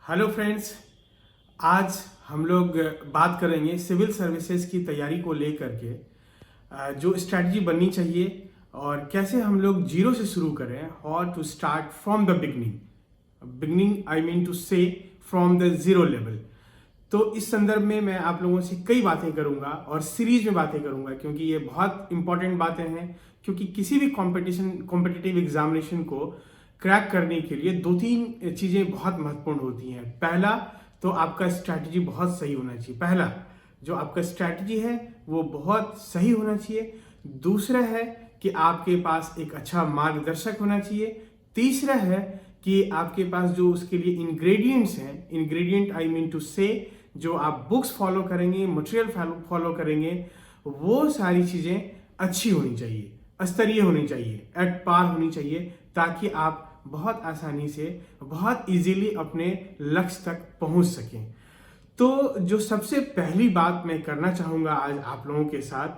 Hello friends, आज हम लोग बात करेंगे सिविल सर्विसेज की तैयारी को लेकर के जो स्ट्रैटेजी बननी चाहिए और कैसे हम लोग जीरो से शुरू करें। How to start from the beginning I mean to say from the zero level. तो इस संदर्भ में मैं आप लोगों से कई बातें करूंगा और सीरीज में बातें करूंगा, क्योंकि ये बहुत इंपॉर्टेंट बातें हैं। क्योंकि किसी भी कॉम्पिटिटिव एग्जामिनेशन को क्रैक करने के लिए दो तीन चीजें बहुत महत्वपूर्ण होती हैं। पहला तो आपका स्ट्रैटेजी बहुत सही होना चाहिए। पहला जो आपका स्ट्रैटेजी है वो बहुत सही होना चाहिए। दूसरा है कि आपके पास एक अच्छा मार्गदर्शक होना चाहिए। तीसरा है कि आपके पास जो उसके लिए इंग्रेडिएंट्स हैं, इंग्रेडिएंट आई मीन टू से, जो आप बुक्स फॉलो करेंगे, मटेरियल फॉलो करेंगे, वो सारी चीजें अच्छी होनी चाहिए, स्तरीय होनी चाहिए, एट पार होनी चाहिए, ताकि आप बहुत आसानी से, बहुत इजीली अपने लक्ष्य तक पहुंच सकें। तो जो सबसे पहली बात मैं करना चाहूंगा आज आप लोगों के साथ,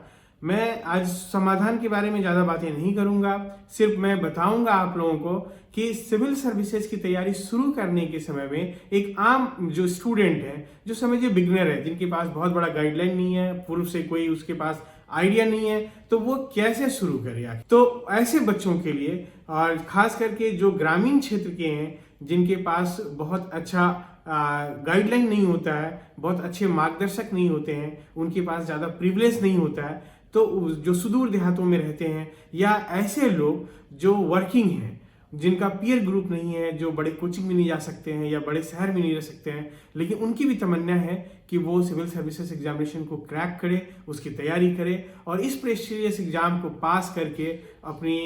मैं आज समाधान के बारे में ज़्यादा बातें नहीं करूंगा। सिर्फ मैं बताऊंगा आप लोगों को कि सिविल सर्विसेज की तैयारी शुरू करने के समय में एक आम जो स्टूडेंट है, जो समझिए बिगनर है, जिनके पास बहुत बड़ा गाइडलाइन नहीं है, पूर्व से कोई उसके पास आइडिया नहीं है, तो वो कैसे शुरू करे। तो ऐसे बच्चों के लिए, और खास करके जो ग्रामीण क्षेत्र के हैं, जिनके पास बहुत अच्छा गाइडलाइन नहीं होता है, बहुत अच्छे मार्गदर्शक नहीं होते हैं, उनके पास ज़्यादा प्रिविलेज नहीं होता है, तो जो सुदूर देहातों में रहते हैं, या ऐसे लोग जो वर्किंग हैं, जिनका पीयर ग्रुप नहीं है, जो बड़े कोचिंग में नहीं जा सकते हैं या बड़े शहर में नहीं रह सकते हैं, लेकिन उनकी भी तमन्ना है कि वो सिविल सर्विसेज एग्जामिनेशन को क्रैक करे, उसकी तैयारी करे और इस प्रेस्टिजियस एग्जाम को पास करके अपनी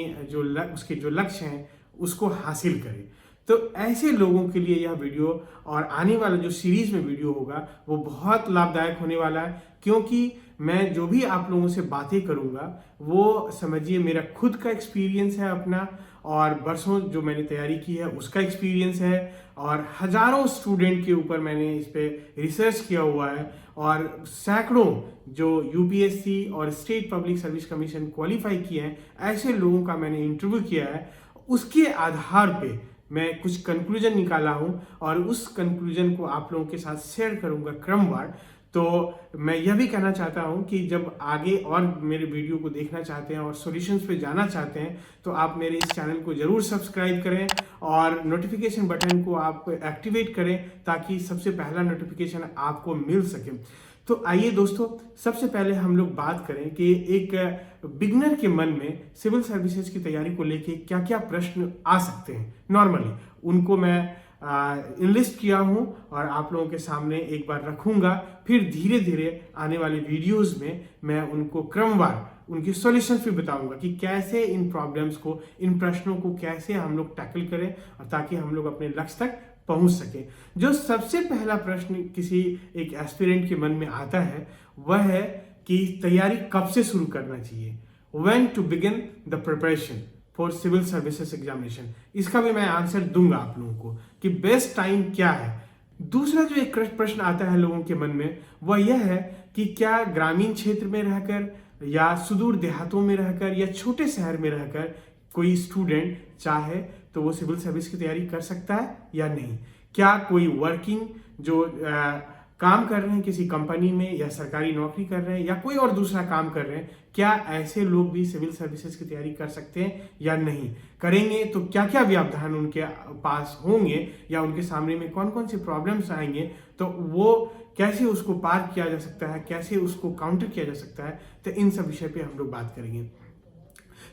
उसके जो लक्ष्य हैं उसको हासिल करे। तो ऐसे लोगों के लिए यह वीडियो और आने वाला जो सीरीज में वीडियो होगा वो बहुत लाभदायक होने वाला है, क्योंकि मैं जो भी आप लोगों से बातें करूंगा वो समझिए मेरा खुद का एक्सपीरियंस है अपना, और बरसों जो मैंने तैयारी की है उसका एक्सपीरियंस है, और हजारों स्टूडेंट के ऊपर मैंने इस पे रिसर्च किया हुआ है, और सैकड़ों जो यूपीएससी और state public service commission qualify किए हैं ऐसे लोगों का मैंने इंटरव्यू किया है। उसके आधार पे मैं कुछ कंक्लूजन निकाला हूं और उस कंक्लूजन को आप लोगों के साथ शेयर करूंगा क्रमवार। तो मैं यह भी कहना चाहता हूं कि जब आगे और मेरे वीडियो को देखना चाहते हैं और सॉल्यूशंस पे जाना चाहते हैं, तो आप मेरे इस चैनल को जरूर सब्सक्राइब करें और नोटिफिकेशन बटन को आप एक्टिवेट करें, ताकि सबसे पहला नोटिफिकेशन आपको मिल सके। तो आइए दोस्तों, सबसे पहले हम लोग बात करें कि एक बिगनर के मन में सिविल सर्विसेज की तैयारी को लेके क्या क्या प्रश्न आ सकते हैं। नॉर्मली उनको मैं इनलिस्ट किया हूं और आप लोगों के सामने एक बार रखूंगा, फिर धीरे धीरे आने वाले वीडियोस में मैं उनको क्रमवार उनकी सॉल्यूशंस भी बताऊंगा कि कैसे इन प्रॉब्लम्स को, इन प्रश्नों को कैसे हम लोग टैकल करें, और ताकि हम लोग अपने लक्ष्य तक पहुंच सके। जो सबसे पहला प्रश्न किसी एक एस्पिरेंट के मन में आता है वह है कि तैयारी कब से शुरू करना चाहिए, when to begin the preparation for civil services examination. इसका भी मैं आंसर दूंगा आप लोगों को कि बेस्ट टाइम क्या है। दूसरा जो एक प्रश्न आता है लोगों के मन में वह यह है कि क्या ग्रामीण क्षेत्र में रहकर या सुदूर देहातों में रहकर या छोटे शहर में रहकर कोई स्टूडेंट चाहे तो वो सिविल सर्विस की तैयारी कर सकता है या नहीं। क्या कोई वर्किंग जो काम कर रहे हैं किसी कंपनी में या सरकारी नौकरी कर रहे हैं या कोई और दूसरा काम कर रहे हैं, क्या ऐसे लोग भी सिविल सर्विसेज की तैयारी कर सकते हैं या नहीं। करेंगे तो क्या क्या व्यवधान उनके पास होंगे या उनके सामने में कौन कौन से प्रॉब्लम्स आएंगे, तो वो कैसे उसको पार किया जा सकता है, कैसे उसको काउंटर किया जा सकता है। तो इन सब विषय पे हम लोग बात करेंगे।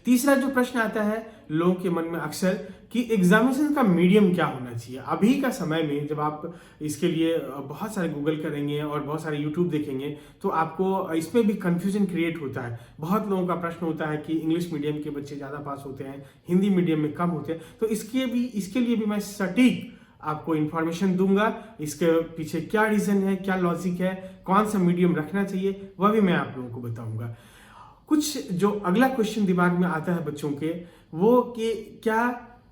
तीसरा जो प्रश्न आता है लोगों के मन में अक्सर कि एग्जामिनेशन का मीडियम क्या होना चाहिए। अभी का समय में जब आप इसके लिए बहुत सारे गूगल करेंगे और बहुत सारे यूट्यूब देखेंगे तो आपको इसमें भी कंफ्यूजन क्रिएट होता है। बहुत लोगों का प्रश्न होता है कि इंग्लिश मीडियम के बच्चे ज़्यादा पास होते हैं, हिंदी मीडियम में कम होते हैं। तो इसके लिए भी मैं सटीक आपको इंफॉर्मेशन दूंगा, इसके पीछे क्या रीजन है, क्या लॉजिक है, कौन सा मीडियम रखना चाहिए, वह भी मैं आप लोगों को बताऊंगा। कुछ जो अगला क्वेश्चन दिमाग में आता है बच्चों के वो कि क्या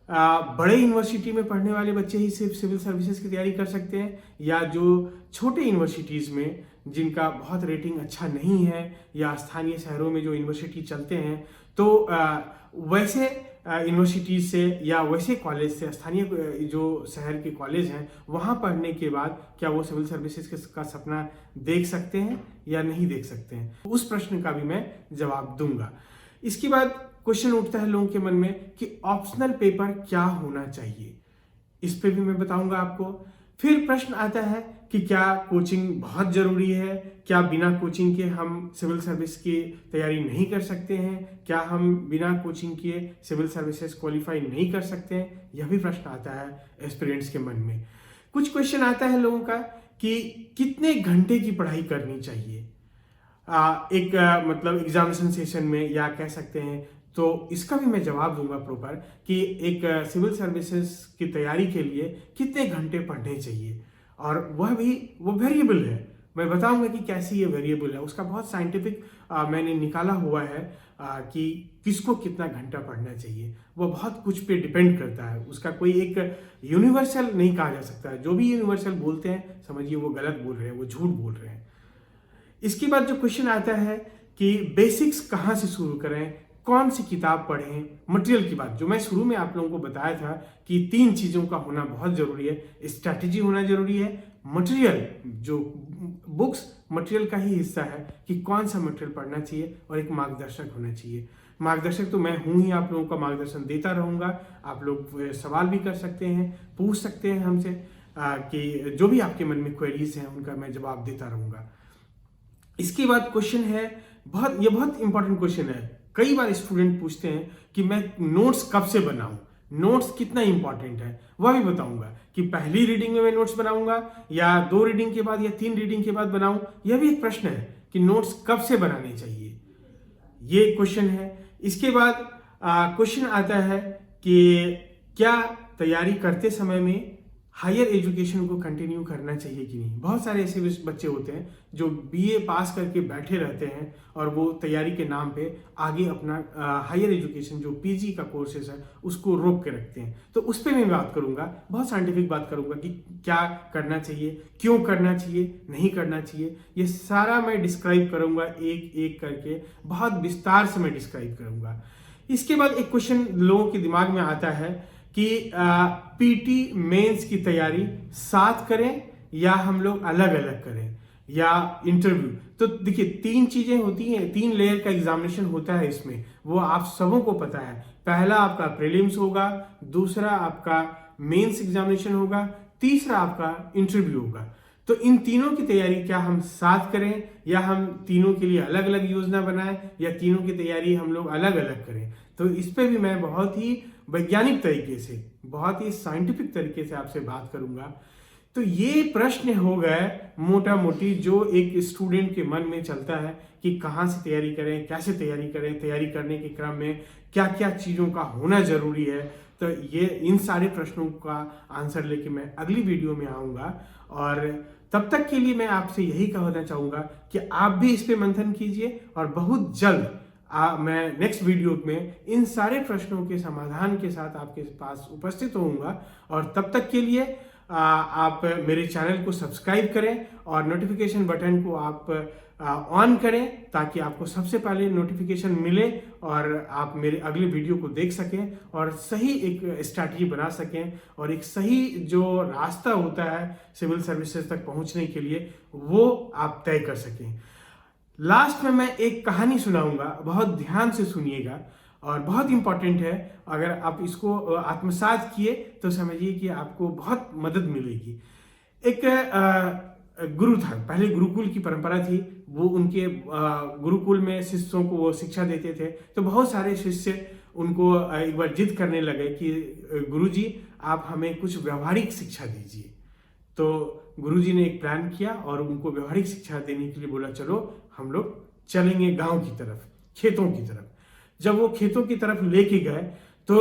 बड़े यूनिवर्सिटी में पढ़ने वाले बच्चे ही सिर्फ सिविल सर्विसेज की तैयारी कर सकते हैं, या जो छोटे यूनिवर्सिटीज़ में जिनका बहुत रेटिंग अच्छा नहीं है या स्थानीय शहरों में जो यूनिवर्सिटी चलते हैं, तो वैसे यूनिवर्सिटी से या वैसे कॉलेज से, स्थानीय जो शहर के कॉलेज हैं वहाँ पढ़ने के बाद क्या वो सिविल सर्विसेज का सपना देख सकते हैं या नहीं देख सकते हैं, उस प्रश्न का भी मैं जवाब दूंगा। इसके बाद क्वेश्चन उठता है लोगों के मन में कि ऑप्शनल पेपर क्या होना चाहिए, इस पे भी मैं बताऊंगा आपको। फिर प्रश्न आता है कि क्या कोचिंग बहुत ज़रूरी है, क्या बिना कोचिंग के हम सिविल सर्विस की तैयारी नहीं कर सकते हैं, क्या हम बिना कोचिंग किए सिविल सर्विसेज क्वालिफाई नहीं कर सकते हैं, यह भी प्रश्न आता है एस्पिरेंट्स के मन में। कुछ क्वेश्चन आता है लोगों का कि कितने घंटे की पढ़ाई करनी चाहिए मतलब एग्जामिनेशन सेशन में, या कह सकते हैं, तो इसका भी मैं जवाब दूंगा प्रॉपर कि एक सिविल सर्विसेज की तैयारी के लिए कितने घंटे पढ़ने चाहिए। और वो वेरिएबल है, मैं बताऊंगा कि कैसी ये वेरिएबल है, उसका बहुत साइंटिफिक मैंने निकाला हुआ है कि किसको कितना घंटा पढ़ना चाहिए। वो बहुत कुछ पे डिपेंड करता है, उसका कोई एक यूनिवर्सल नहीं कहा जा सकता है। जो भी यूनिवर्सल बोलते हैं समझिए वो गलत बोल रहे हैं, वो झूठ बोल रहे हैं। इसके बाद जो क्वेश्चन आता है कि बेसिक्स कहाँ से शुरू करें, कौन सी किताब पढ़ें, मटेरियल की बात जो मैं शुरू में आप लोगों को बताया था कि 3 चीज़ों का होना बहुत ज़रूरी है। स्ट्रैटेजी होना ज़रूरी है, मटेरियल जो बुक्स मटेरियल का ही हिस्सा है कि कौन सा मटेरियल पढ़ना चाहिए, और एक मार्गदर्शक होना चाहिए। मार्गदर्शक तो मैं हूँ ही, आप लोगों का मार्गदर्शन देता रहूँगा। आप लोग सवाल भी कर सकते हैं, पूछ सकते हैं हमसे कि जो भी आपके मन में क्वेरीज हैं उनका मैं जवाब देता रहूँगा। इसके बाद क्वेश्चन है ये बहुत इंपॉर्टेंट क्वेश्चन है। कई बार स्टूडेंट पूछते हैं कि मैं नोट्स कब से बनाऊं, नोट्स कितना इंपॉर्टेंट है, वह भी बताऊंगा कि पहली रीडिंग में मैं नोट्स बनाऊंगा या 2 रीडिंग के बाद या 3 रीडिंग के बाद बनाऊं। यह भी एक प्रश्न है कि नोट्स कब से बनाने चाहिए, ये क्वेश्चन है। इसके बाद क्वेश्चन आता है कि क्या तैयारी करते समय में हायर एजुकेशन को कंटिन्यू करना चाहिए कि नहीं। बहुत सारे ऐसे बच्चे होते हैं जो बीए पास करके बैठे रहते हैं और वो तैयारी के नाम पे आगे अपना हायर एजुकेशन जो पीजी का कोर्सेज है उसको रोक के रखते हैं। तो उस पर मैं बात करूंगा, बहुत साइंटिफिक बात करूंगा कि क्या करना चाहिए, क्यों करना चाहिए, नहीं करना चाहिए। ये सारा मैं डिस्क्राइब करूंगा एक एक करके, बहुत विस्तार से मैं डिस्क्राइब करूंगा। इसके बाद एक क्वेश्चन लोगों के दिमाग में आता है कि पीटी मेंस की तैयारी साथ करें या हम लोग अलग अलग करें, या इंटरव्यू। तो देखिए 3 चीजें होती हैं, 3 लेयर का एग्जामिनेशन होता है इसमें, वो आप सबों को पता है। पहला आपका प्रीलिम्स होगा, दूसरा आपका मेंस एग्जामिनेशन होगा, तीसरा आपका इंटरव्यू होगा। तो इन तीनों की तैयारी क्या हम साथ करें या हम तीनों के लिए अलग अलग योजना बनाएं, या तीनों की तैयारी हम लोग अलग अलग करें। तो इस पे भी मैं बहुत ही वैज्ञानिक तरीके से, बहुत ही साइंटिफिक तरीके से आपसे बात करूंगा। तो ये प्रश्न हो गए मोटा मोटी जो एक स्टूडेंट के मन में चलता है कि कहाँ से तैयारी करें, कैसे तैयारी करें, तैयारी करने के क्रम में क्या क्या चीज़ों का होना जरूरी है। तो ये इन सारे प्रश्नों का आंसर लेके मैं अगली वीडियो में आऊँगा, और तब तक के लिए मैं आपसे यही कहना चाहूँगा कि आप भी इस पे मंथन कीजिए, और बहुत जल्द मैं नेक्स्ट वीडियो में इन सारे प्रश्नों के समाधान के साथ आपके पास उपस्थित होऊंगा। और तब तक के लिए आप मेरे चैनल को सब्सक्राइब करें और नोटिफिकेशन बटन को आप ऑन करें, ताकि आपको सबसे पहले नोटिफिकेशन मिले और आप मेरे अगले वीडियो को देख सकें और सही एक स्ट्रैटेजी बना सकें, और एक सही जो रास्ता होता है सिविल सर्विसेज तक पहुंचने के लिए वो आप तय कर सकें। लास्ट में मैं एक कहानी सुनाऊंगा, बहुत ध्यान से सुनिएगा और बहुत इंपॉर्टेंट है। अगर आप इसको आत्मसात किए तो समझिए कि आपको बहुत मदद मिलेगी। एक गुरु था, पहले गुरुकुल की परंपरा थी, वो उनके गुरुकुल में शिष्यों को वो शिक्षा देते थे। तो बहुत सारे शिष्य उनको एक बार जिद करने लगे कि गुरुजी आप हमें कुछ व्यवहारिक शिक्षा दीजिए। तो गुरुजी ने एक प्लान किया और उनको व्यवहारिक शिक्षा देने के लिए बोला, चलो हम लोग चलेंगे गांव की तरफ, खेतों की तरफ। जब वो खेतों की तरफ लेके गए तो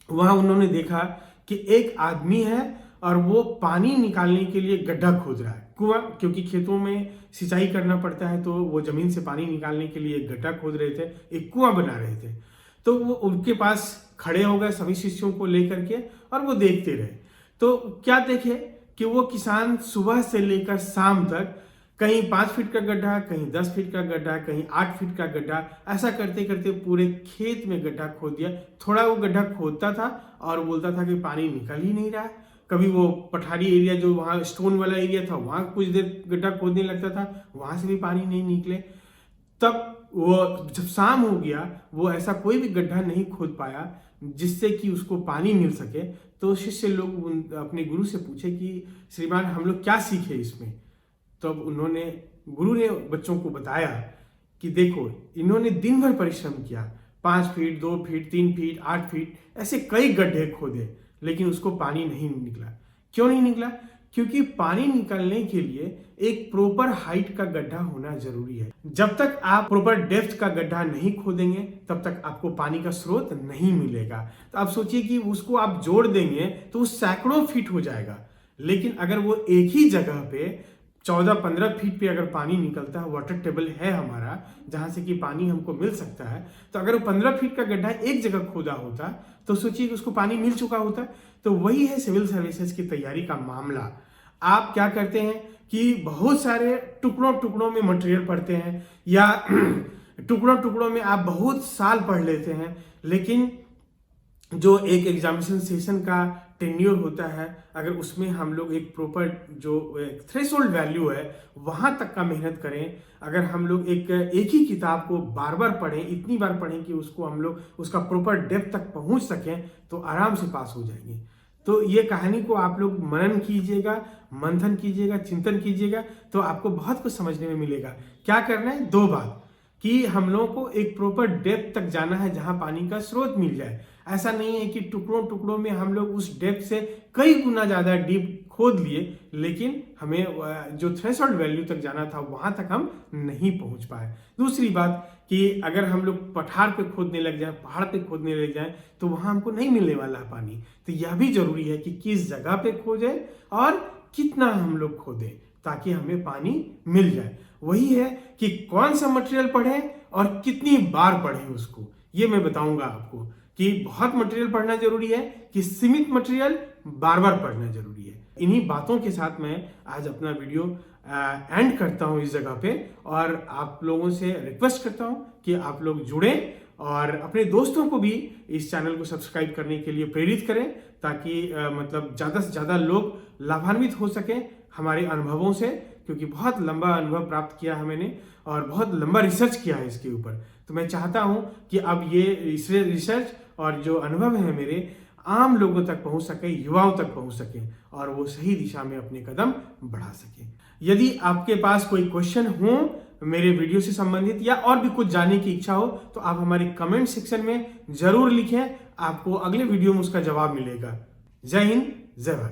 वहां उन्होंने देखा कि एक आदमी है और वो पानी निकालने के लिए गड्ढा खोद रहा है, कुआं, क्योंकि खेतों में सिंचाई करना पड़ता है, तो वो जमीन से पानी निकालने के लिए एक गड्ढा खोद रहे थे, एक कुआं बना रहे थे। तो वो उनके पास खड़े हो गए सभी शिष्यों को लेकर के, और वो देखते रहे। तो क्या देखे कि वो किसान सुबह से लेकर शाम तक कहीं 5 फीट का गड्ढा, कहीं 10 फीट का गड्ढा, कहीं 8 फीट का गड्ढा, ऐसा करते करते पूरे खेत में गड्ढा खोद दिया। थोड़ा वो गड्ढा खोदता था और बोलता था कि पानी निकल ही नहीं रहा। कभी वो पठारी एरिया जो वहाँ स्टोन वाला एरिया था वहाँ कुछ देर गड्ढा खोदने लगता था, वहाँ से भी पानी नहीं निकले। तब वो जब शाम हो गया, वो ऐसा कोई भी गड्ढा नहीं खोद पाया जिससे कि उसको पानी मिल सके। तो शिष्य लोग अपने गुरु से पूछे कि श्रीमान हम लोग क्या सीखे इसमें। तब गुरु ने बच्चों को बताया कि देखो इन्होंने दिन भर परिश्रम किया, 5 फीट, 2 फीट, 3 फीट, 8 फीट, ऐसे कई गड्ढे खोदे, लेकिन उसको पानी नहीं निकला। क्यों नहीं निकला? क्योंकि पानी निकलने के लिए एक प्रॉपर हाइट का गड्ढा होना जरूरी है। जब तक आप प्रॉपर डेप्थ का गड्ढा नहीं खोदेंगे तब तक आपको पानी का स्रोत नहीं मिलेगा। तो आप सोचिए कि उसको आप जोड़ देंगे तो वो सैकड़ों फीट हो जाएगा, लेकिन अगर वो एक ही जगह पे 14-15 फीट पे अगर पानी निकलता है, वाटर टेबल है हमारा जहां से कि पानी हमको मिल सकता है, तो अगर वो 15 फीट का गड्ढा एक जगह खोदा होता तो सोचिए कि उसको पानी मिल चुका होता। तो वही है सिविल सर्विसेज की तैयारी का मामला। आप क्या करते हैं कि बहुत सारे टुकड़ों टुकड़ों में मटेरियल पढ़ते हैं या टुकड़ों टुकड़ों में आप बहुत साल पढ़ लेते हैं, लेकिन जो एक एग्जामिनेशन सेशन का टेन्योर होता है, अगर उसमें हम लोग एक प्रॉपर जो थ्रेशोल्ड वैल्यू है वहां तक का मेहनत करें, अगर हम लोग एक ही किताब को बार बार पढ़ें, इतनी बार पढ़ें कि उसको हम लोग उसका प्रॉपर डेप्थ तक पहुंच सकें, तो आराम से पास हो जाएंगे। तो ये कहानी को आप लोग मनन कीजिएगा, मंथन कीजिएगा, चिंतन कीजिएगा, तो आपको बहुत कुछ समझने में मिलेगा। क्या करना है? 2 बात कि हम लोगों को एक प्रॉपर डेप्थ तक जाना है जहां पानी का स्रोत मिल जाए। ऐसा नहीं है कि टुकड़ों टुकड़ों में हम लोग उस डेप्थ से कई गुना ज्यादा डीप खोद लिए, लेकिन हमें जो थ्रेशोल्ड वैल्यू तक जाना था वहां तक हम नहीं पहुंच पाए। दूसरी बात कि अगर हम लोग पठार पे खोदने लग जाए, पहाड़ पे खोदने लग जाए, तो वहां हमको नहीं मिलने वाला है पानी। तो यह भी जरूरी है कि किस जगह पे खोदें और कितना हम लोग खोदें ताकि हमें पानी मिल जाए। वही है कि कौन सा मटेरियल पढ़ें और कितनी बार पढ़ें उसको, ये मैं बताऊंगा आपको कि बहुत मटेरियल पढ़ना जरूरी है कि सीमित मटेरियल बार बार पढ़ना जरूरी है। इन्हीं बातों के साथ मैं आज अपना वीडियो एंड करता हूं इस जगह पे, और आप लोगों से रिक्वेस्ट करता हूं कि आप लोग जुड़ें और अपने दोस्तों को भी इस चैनल को सब्सक्राइब करने के लिए प्रेरित करें, ताकि मतलब ज़्यादा से ज़्यादा लोग लाभान्वित हो सकें हमारे अनुभवों से, क्योंकि बहुत लंबा अनुभव प्राप्त किया है मैंने और बहुत लंबा रिसर्च किया है इसके ऊपर। तो मैं चाहता हूं कि अब ये रिसर्च और जो अनुभव है मेरे आम लोगों तक पहुंच सके, युवाओं तक पहुंच सके और वो सही दिशा में अपने कदम बढ़ा सके। यदि आपके पास कोई क्वेश्चन हो मेरे वीडियो से संबंधित या और भी कुछ जानने की इच्छा हो, तो आप हमारे कमेंट सेक्शन में जरूर लिखें, आपको अगले वीडियो में उसका जवाब मिलेगा। जय हिंद, जय भारत।